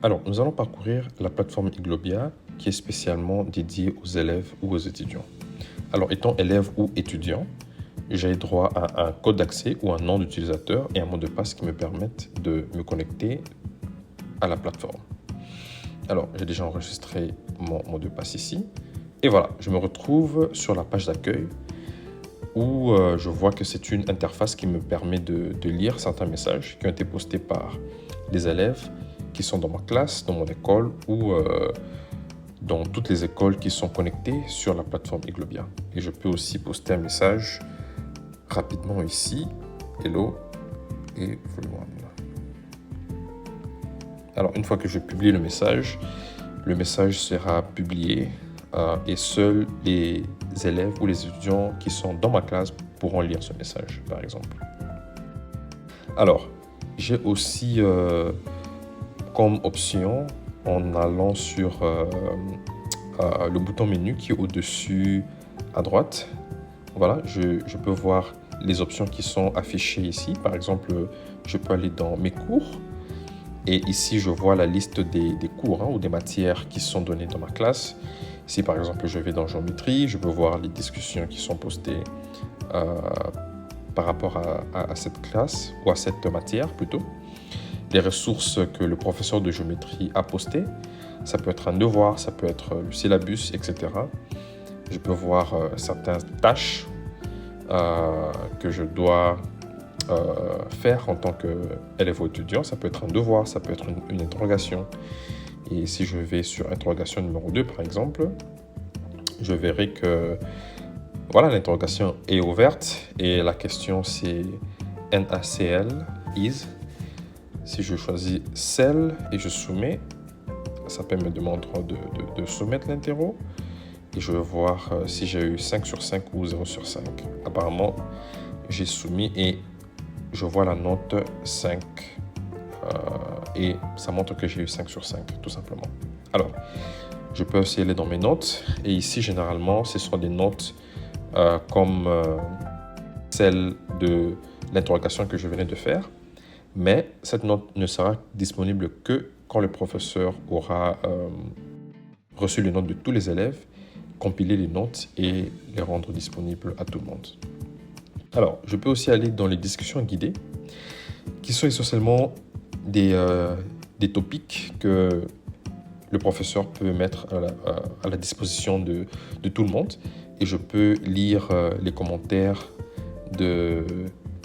Alors, nous allons parcourir la plateforme Iglobia qui est spécialement dédiée aux élèves ou aux étudiants. Alors, étant élève ou étudiant, j'ai droit à un code d'accès ou un nom d'utilisateur et un mot de passe qui me permettent de me connecter à la plateforme. Alors, j'ai déjà enregistré mon mot de passe ici. Et voilà, je me retrouve sur la page d'accueil où je vois que c'est une interface qui me permet de lire certains messages qui ont été postés par les élèves qui sont dans ma classe, dans mon école ou dans toutes les écoles qui sont connectées sur la plateforme Iglobia. Et je peux aussi poster un message rapidement ici, hello everyone. Alors une fois que je publie le message sera publié et seuls les élèves ou les étudiants qui sont dans ma classe pourront lire ce message, par exemple. Alors, j'ai aussi comme option, en allant sur le bouton menu qui est au-dessus à droite, voilà, je peux voir les options qui sont affichées ici. Par exemple, je peux aller dans mes cours. Et ici, je vois la liste des cours ou des matières qui sont données dans ma classe. Si par exemple, je vais dans géométrie, je peux voir les discussions qui sont postées par rapport à cette classe ou à cette matière plutôt. Les ressources que le professeur de géométrie a postées. Ça peut être un devoir, ça peut être le syllabus, etc. Je peux voir certaines tâches que je dois faire en tant qu'élève ou étudiant. Ça peut être un devoir, ça peut être une interrogation. Et si je vais sur interrogation numéro 2, par exemple, je verrai que voilà, l'interrogation est ouverte et la question c'est NaCl, is. Si je choisis celle et je soumets, ça peut me demander de soumettre l'interro. Et je vais voir si j'ai eu 5 sur 5 ou 0 sur 5. Apparemment, j'ai soumis et je vois la note 5 et ça montre que j'ai eu 5 sur 5, tout simplement. Alors, je peux aussi aller dans mes notes et ici, généralement, ce sont des notes comme celle de l'interrogation que je venais de faire, mais cette note ne sera disponible que quand le professeur aura reçu les notes de tous les élèves, compiler les notes et les rendre disponibles à tout le monde. Alors, je peux aussi aller dans les discussions guidées, qui sont essentiellement des topics que le professeur peut mettre à la disposition de tout le monde. Et je peux lire les commentaires de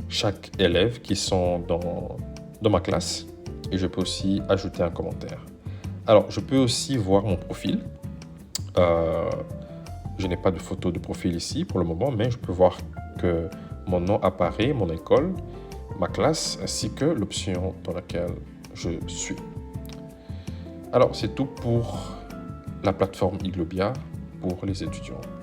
chaque élève qui sont dans ma classe. Et je peux aussi ajouter un commentaire. Alors, je peux aussi voir mon profil. Je n'ai pas de photo de profil ici pour le moment, mais je peux voir que mon nom apparaît, mon école, ma classe, ainsi que l'option dans laquelle je suis. Alors, c'est tout pour la plateforme Iglobia pour les étudiants.